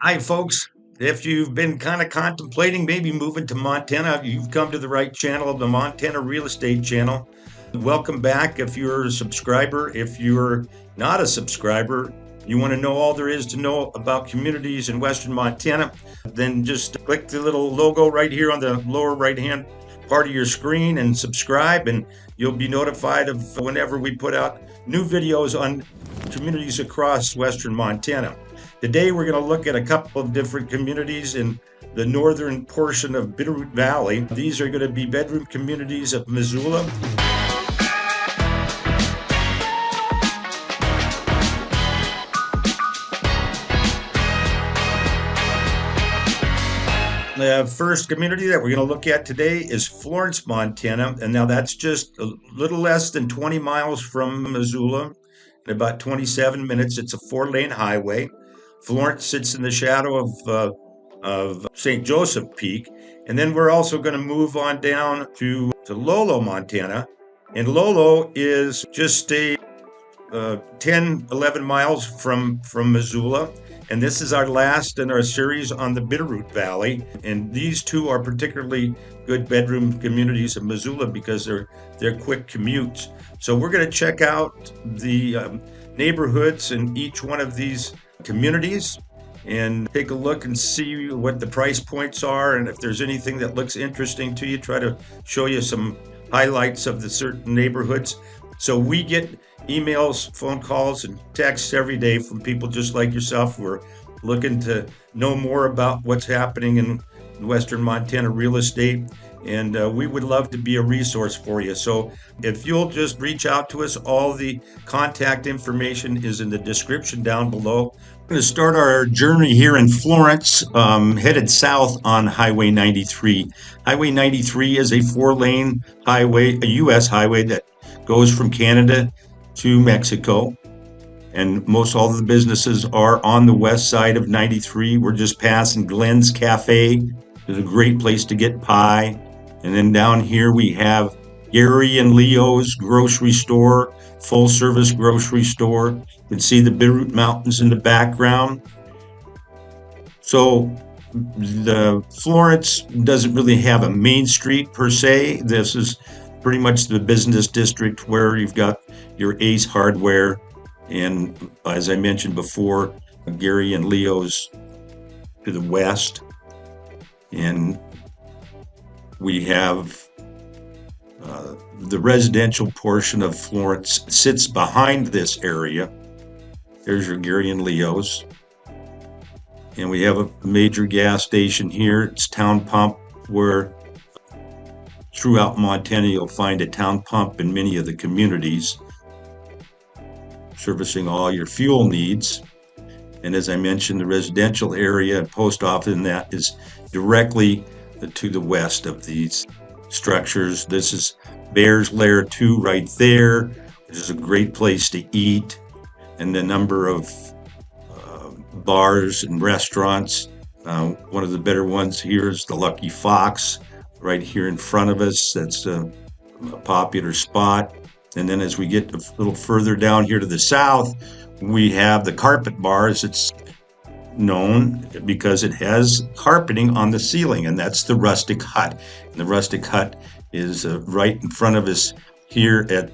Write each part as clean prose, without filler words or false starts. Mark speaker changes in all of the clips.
Speaker 1: Hi, folks. If you've been kind of contemplating maybe moving to Montana, you've come to the right channel, the Montana Real Estate Channel. Welcome back if you're a subscriber. If you're not a subscriber, you want to know all there is to know about communities in Western Montana, then just click the little logo right here on the lower right-hand part of your screen and subscribe, and you'll be notified of whenever we put out new videos on communities across Western Montana. Today, we're going to look at a couple of different communities in the northern portion of Bitterroot Valley. These are going to be bedroom communities of Missoula. The first community that we're going to look at today is Florence, Montana. And now that's just a little less than 20 miles from Missoula. In about 27 minutes, it's a 4-lane highway. Florence sits in the shadow of St. Joseph Peak. And then we're also going to move on down to Lolo, Montana. And Lolo is just a 10, 11 miles from Missoula. And this is our last in our series on the Bitterroot Valley. And these two are particularly good bedroom communities of Missoula because they're quick commutes. So we're going to check out the neighborhoods in each one of these communities and take a look and see what the price points are, and if there's anything that looks interesting to you, try to show you some highlights of the certain neighborhoods. So we get emails, phone calls, and texts every day from people just like yourself who are looking to know more about what's happening in Western Montana real estate. And we would love to be a resource for you. So if you'll just reach out to us, all the contact information is in the description down below. We're going to start our journey here in Florence, headed south on Highway 93. Highway 93 is a 4-lane highway, a U.S. highway that goes from Canada to Mexico. And most all of the businesses are on the west side of 93. We're just passing Glenn's Cafe. It's a great place to get pie. And then down here we have Gary and Leo's grocery store, full service grocery store. You can see the Bitterroot Mountains in the background. So the Florence doesn't really have a main street per se. This is pretty much the business district where you've got your Ace Hardware. And as I mentioned before, Gary and Leo's to the west. And we have the residential portion of Florence sits behind this area. There's your Gary and Leo's. And we have a major gas station here. It's Town Pump, where throughout Montana you'll find a town pump in many of the communities, servicing all your fuel needs. And as I mentioned, the residential area and post office in that is directly to the west of these structures. This is Bear's Lair 2 right there, which is a great place to eat, and the number of bars and restaurants. One of the better ones here is the Lucky Fox right here in front of us. That's a popular spot. And then as we get a little further down here to the south, we have the Carpet Bars. It's known because it has carpeting on the ceiling, and that's the Rustic Hut. And the Rustic Hut is right in front of us here at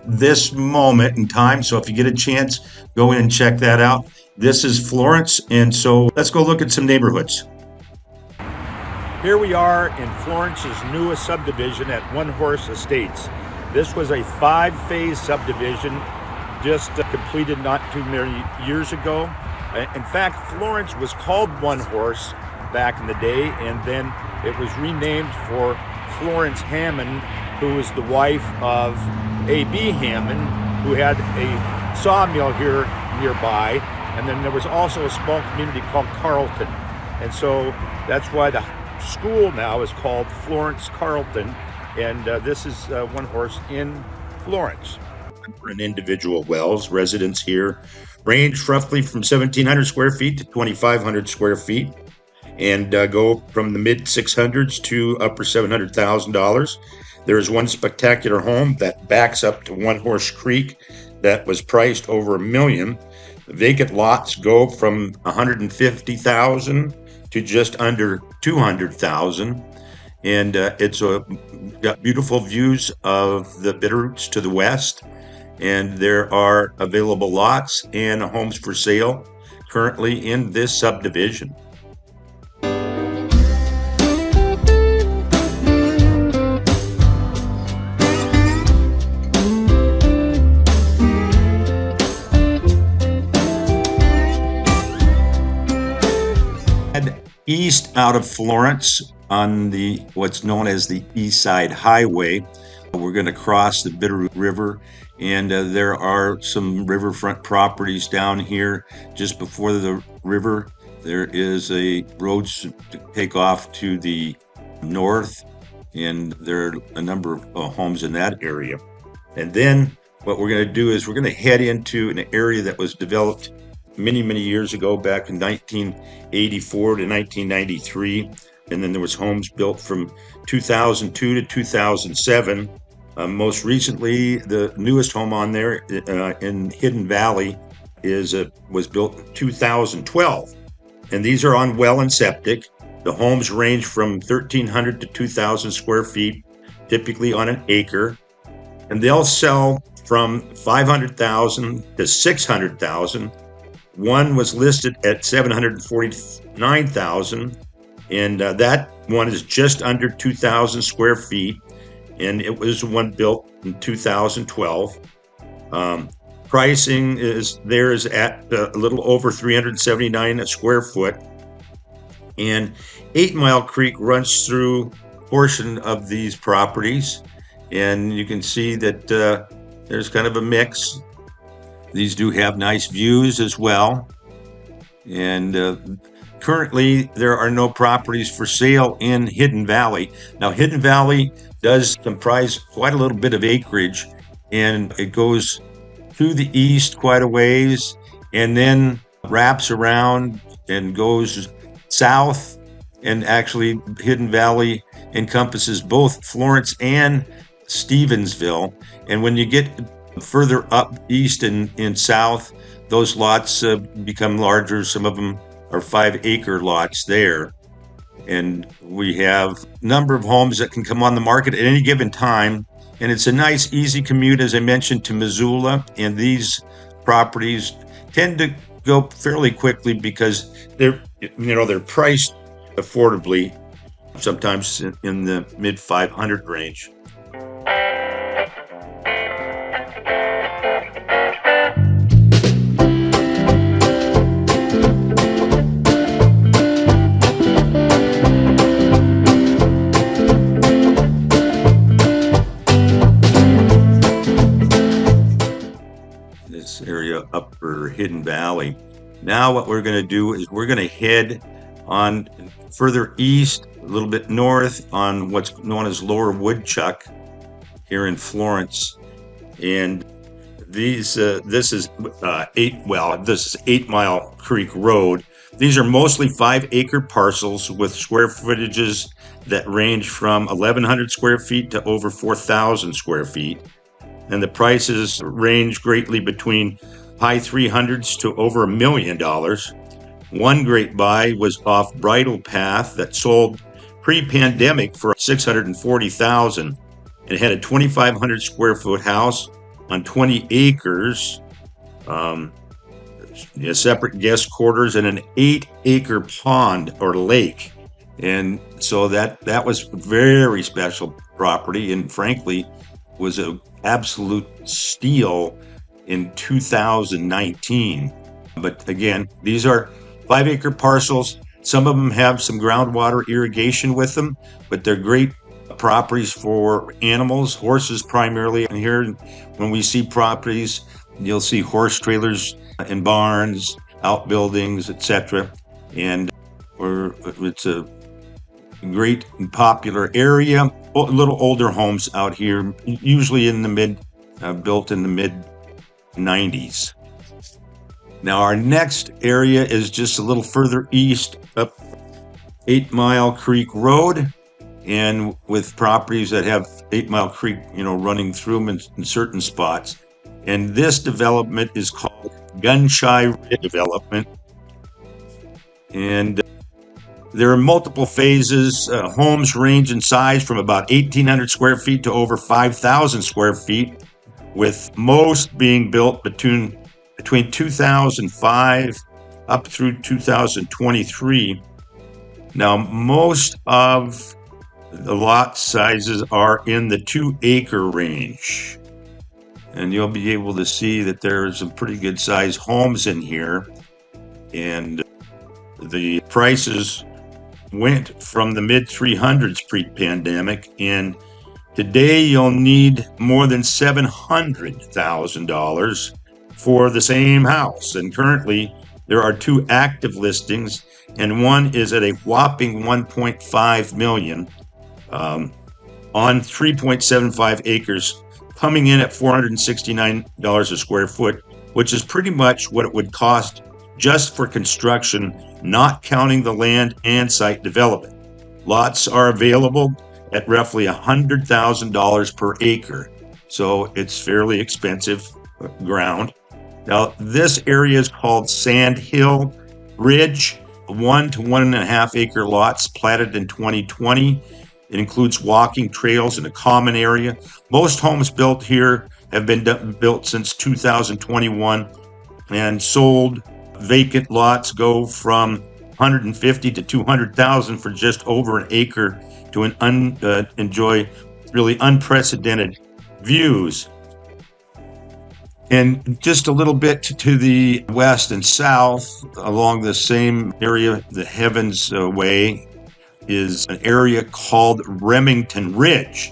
Speaker 1: this moment in time. So if you get a chance, go in and check that out. This is Florence, and so let's go look at some neighborhoods.
Speaker 2: Here we are in Florence's newest subdivision at One Horse Estates. This was a 5-phase subdivision just completed not too many years ago. In fact, Florence was called One Horse back in the day, and then it was renamed for Florence Hammond, who was the wife of A.B. Hammond, who had a sawmill here nearby. And then there was also a small community called Carlton. And so that's why the school now is called Florence Carlton. And this is One Horse in Florence.
Speaker 1: And individual wells, residents here range roughly from 1,700 square feet to 2,500 square feet, and go from the mid 600s to upper $700,000. There is one spectacular home that backs up to One Horse Creek that was priced over $1 million. Vacant lots go from 150,000 to just under 200,000. And it's got beautiful views of the Bitterroots to the west. And there are available lots and homes for sale currently in this subdivision. East out of Florence on the what's known as the East Side Highway. We're going to cross the Bitterroot River, and there are some riverfront properties down here just before the river. There is a road to take off to the north, and there are a number of homes in that area. And then what we're going to do is we're going to head into an area that was developed many years ago, back in 1984 to 1993. And then there was homes built from 2002 to 2007. Most recently, the newest home on there in Hidden Valley was built in 2012. And these are on well and septic. The homes range from 1,300 to 2,000 square feet, typically on an acre. And they'll sell from 500,000 to 600,000. One was listed at 749,000, and that one is just under 2,000 square feet, and it was one built in 2012. Pricing is at a little over $379 a square foot, and 8 Mile Creek runs through a portion of these properties, and you can see that there's kind of a mix. These do have nice views as well. And currently, there are no properties for sale in Hidden Valley. Now, Hidden Valley does comprise quite a little bit of acreage, and it goes to the east quite a ways, and then wraps around and goes south. And actually, Hidden Valley encompasses both Florence and Stevensville. And when you get further up east and south, those lots become larger. Some of them are 5-acre lots there. And we have a number of homes that can come on the market at any given time. And it's a nice, easy commute, as I mentioned, to Missoula. And these properties tend to go fairly quickly because they're priced affordably, sometimes in the mid 500 range. Area, upper Hidden Valley. Now what we're going to do is we're going to head on further east, a little bit north, on what's known as Lower Woodchuck here in Florence. And this is 8 Mile Creek Road. These are mostly 5-acre parcels with square footages that range from 1,100 square feet to over 4,000 square feet. And the prices range greatly between high 300s to over $1 million. One great buy was off Bridle Path that sold pre-pandemic for $640,000. It had a 2,500 square foot house on 20 acres, separate guest quarters, and an 8-acre pond or lake. And so that was very special property, and frankly was an absolute steal in 2019. But again, these are 5-acre parcels. Some of them have some groundwater irrigation with them, but they're great properties for animals, horses primarily. And here, when we see properties, you'll see horse trailers and barns, outbuildings, etc. And it's a great and popular area. Little older homes out here, usually built in the mid 90s. Now our next area is just a little further east, up 8 Mile Creek Road, and with properties that have 8 Mile Creek, running through them in certain spots. And this development is called gun-shy redevelopment. And there are multiple phases. Homes range in size from about 1,800 square feet to over 5,000 square feet, with most being built between 2005 up through 2023. Now, most of the lot sizes are in the 2-acre range. And you'll be able to see that there are some pretty good sized homes in here. And the prices went from the mid 300s pre-pandemic, and today you'll need more than $700,000 for the same house. And currently there are 2 active listings, and one is at a whopping $1.5 million on 3.75 acres, coming in at $469 a square foot, which is pretty much what it would cost just for construction, not counting the land and site development. Lots are available at roughly $100,000 per acre, so it's fairly expensive ground. Now, this area is called Sand Hill Ridge, 1 to 1.5 acre lots platted in 2020. It includes walking trails and a common area. Most homes built here have been built since 2021 and sold. Vacant lots go from 150 to 200,000 for just over an acre to enjoy really unprecedented views. And just a little bit to the west and south along the same area, the Heavens Way, is an area called Remmington Ridge.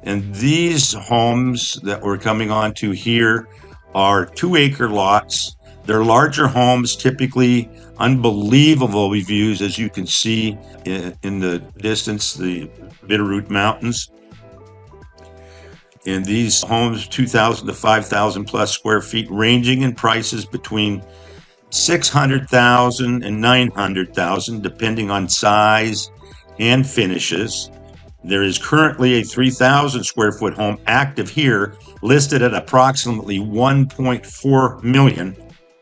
Speaker 1: And these homes that we're coming on to here are 2-acre lots. They're larger homes, typically unbelievable views, as you can see in the distance, the Bitterroot Mountains. And these homes, 2,000 to 5,000 plus square feet, ranging in prices between $600,000 and $900,000, depending on size and finishes. There is currently a 3,000 square foot home active here, listed at approximately $1.4 million.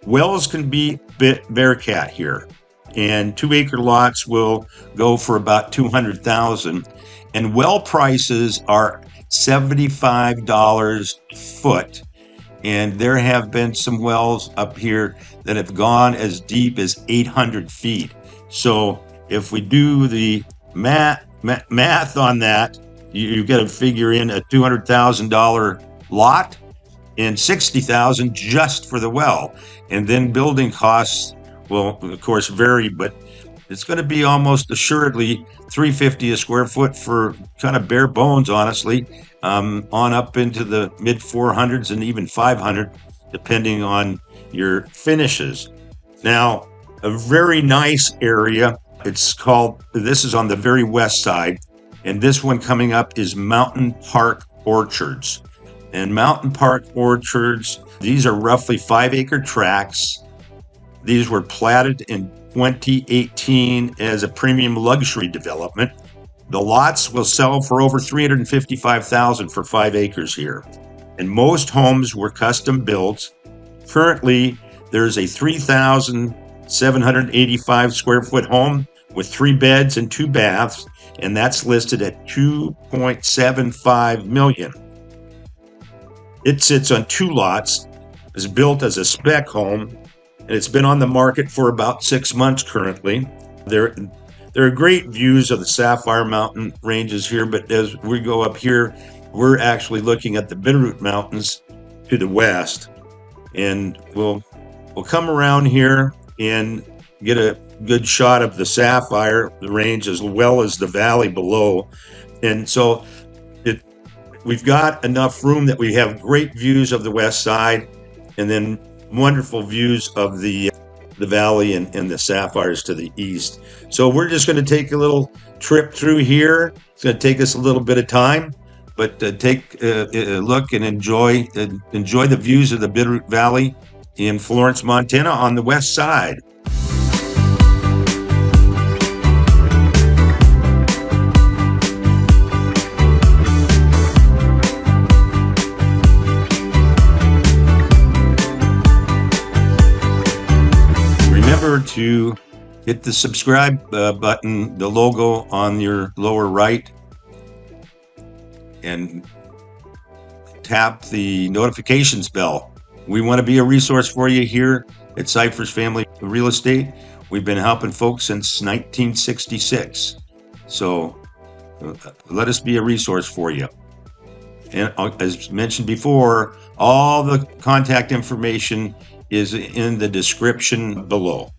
Speaker 1: Wells can be Bearcat here, and 2-acre lots will go for about $200,000, and well prices are $75 a foot. And there have been some wells up here that have gone as deep as 800 feet. So if we do the math on that, you've got to figure in a $200,000 lot and $60,000 just for the well. And then building costs will, of course, vary, but it's going to be almost assuredly $350 a square foot for kind of bare bones, honestly, on up into the mid 400s and even 500, depending on your finishes. Now, a very nice area. It's called, this is on the very west side, and this one coming up is Mountain Park Orchards. And Mountain Park Orchards, these are roughly 5-acre tracts. These were platted in 2018 as a premium luxury development. The lots will sell for over $355,000 for 5 acres here. And most homes were custom built. Currently, there's a 3,785 square foot home with 3 beds and 2 baths, and that's listed at $2.75 million. It sits on 2 lots, is built as a spec home, and it's been on the market for about 6 months currently. There are great views of the Sapphire Mountain ranges here, but as we go up here, we're actually looking at the Bitterroot Mountains to the west. And we'll come around here and get a good shot of the Sapphire, the range, as well as the valley below. And so we've got enough room that we have great views of the west side, and then wonderful views of the valley and the Sapphires to the east. So we're just going to take a little trip through here. It's going to take us a little bit of time, but take a look and enjoy the views of the Bitterroot Valley in Florence, Montana on the west side. sure to hit the subscribe button, the logo on your lower right, and tap the notifications bell. We want to be a resource for you here at Cyphers Family Real Estate. We've been helping folks since 1966. So let us be a resource for you. And as mentioned before, all the contact information is in the description below.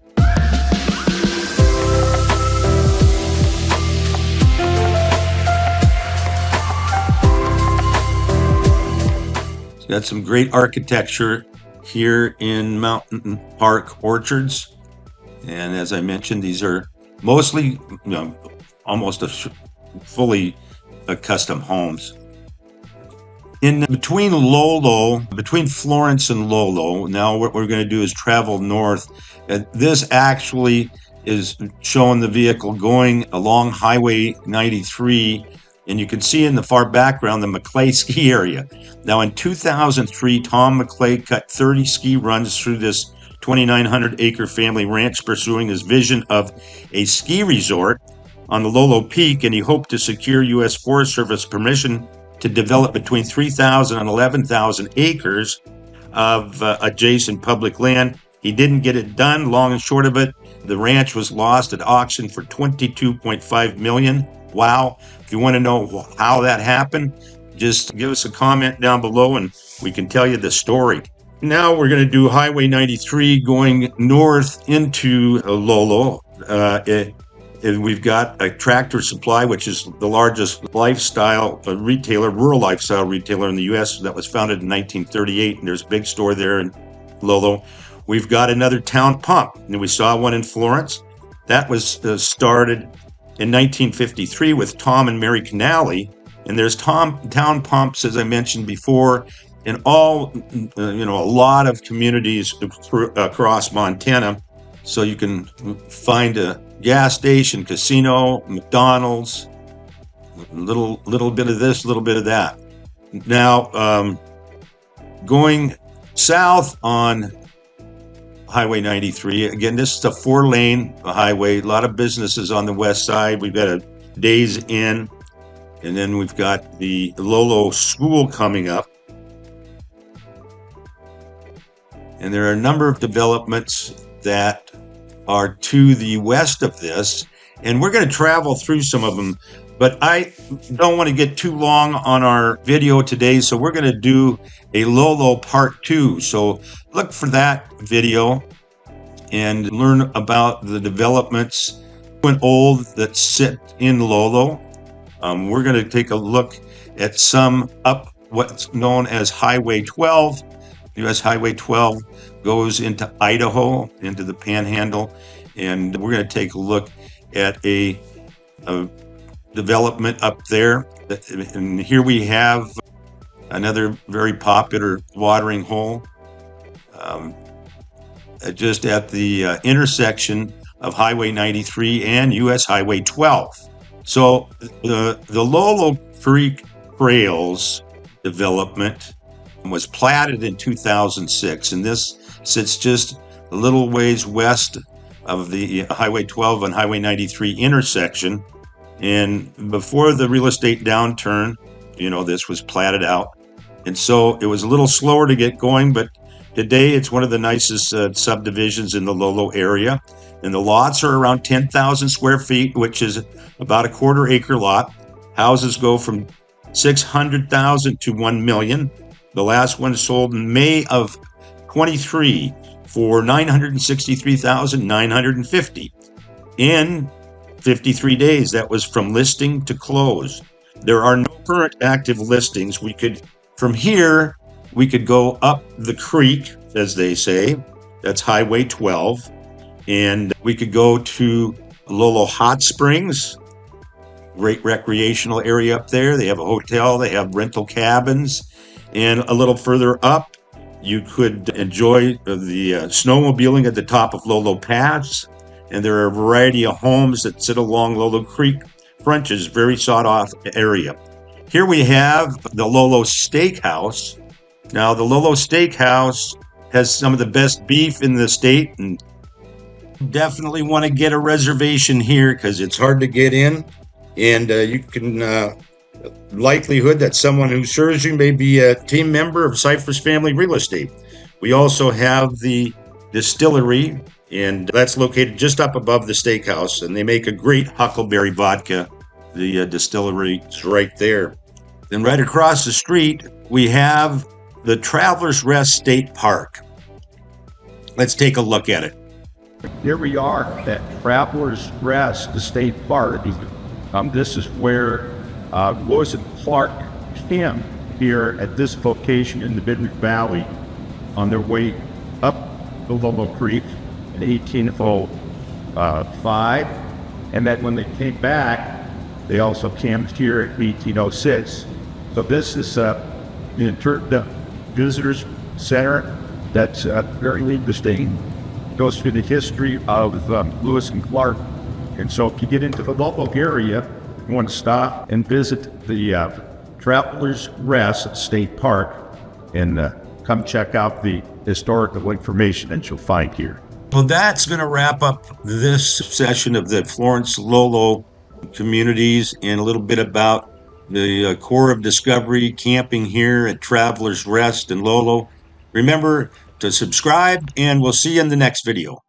Speaker 1: It's got some great architecture here in Mountain Park Orchards. And as I mentioned, these are mostly, almost fully custom homes. Between Florence and Lolo, now what we're going to do is travel north. This actually is showing the vehicle going along Highway 93, and you can see in the far background the Maclay ski area. Now in 2003, Tom Maclay cut 30 ski runs through this 2,900-acre family ranch, pursuing his vision of a ski resort on the Lolo Peak, and he hoped to secure U.S. Forest Service permission to develop between 3,000 and 11,000 acres of adjacent public land. He didn't get it done. Long and short of it, the ranch was lost at auction for $22.5 million. Wow. If you want to know how that happened, just give us a comment down below and we can tell you the story. Now we're going to do Highway 93 going north into Lolo. We've got a Tractor Supply, which is the largest lifestyle retailer, rural lifestyle retailer in the U.S. that was founded in 1938, and there's a big store there in Lolo. We've got another Town Pump, and we saw one in Florence. That was started in 1953 with Tom and Mary Canali, and there's Town Pumps, as I mentioned before, in all, a lot of communities across Montana. So you can find a gas station, casino, McDonald's, a little bit of this, a little bit of that. Now, going south on Highway 93, again, this is a 4-lane highway, a lot of businesses on the west side. We've got a Days Inn, and then we've got the Lolo School coming up. And there are a number of developments that are to the west of this, and we're going to travel through some of them, but I don't want to get too long on our video today, so we're going to do a Lolo part 2. So look for that video and learn about the developments new and old that sit in Lolo. We're going to take a look at some up what's known as Highway 12. U.S. Highway 12 goes into Idaho, into the Panhandle, and we're going to take a look at a development up there. And here we have another very popular watering hole just at the intersection of Highway 93 and U.S. Highway 12. So the Lolo Creek Trails development was platted in 2006, and this sits just a little ways west of the Highway 12 and Highway 93 intersection. And before the real estate downturn, this was platted out, and so it was a little slower to get going, but today it's one of the nicest subdivisions in the Lolo area, and the lots are around 10,000 square feet, which is about a quarter-acre lot. Houses go from 600,000 to 1 million. The last one sold in May of 23 for $963,950 in 53 days. That was from listing to close. There are no current active listings. From here, we could go up the creek, as they say. That's Highway 12. And we could go to Lolo Hot Springs, great recreational area up there. They have a hotel, they have rental cabins. And a little further up, you could enjoy the snowmobiling at the top of Lolo Pass. And there are a variety of homes that sit along Lolo Creek frontage, very sought-off area. Here we have the Lolo Steakhouse. Now, the Lolo Steakhouse has some of the best beef in the state, and Definitely want to get a reservation here because it's hard to get in, and you can likelihood that someone who serves you may be a team member of Cypress Family Real Estate. We also have the distillery, and that's located just up above the Steakhouse, and they make a great huckleberry vodka. The distillery is right there. Then right across the street, we have the Travelers Rest State Park. Let's take a look at it.
Speaker 2: Here we are at Travelers Rest State Park. This is where Lewis and Clark camped here at this location in the Midway Valley on their way up the Lolo Creek in 1805. And then when they came back, they also camped here in 1806. So this is the Visitors Center that's very interesting. Goes through the history of Lewis and Clark. And so if you get into the local area, you want to stop and visit the Travelers Rest State Park and come check out the historical information that you'll find here.
Speaker 1: Well, that's going to wrap up this session of the Florence Lolo communities and a little bit about the core of discovery camping here at Travelers Rest and Lolo. Remember to subscribe, and we'll see you in the next video.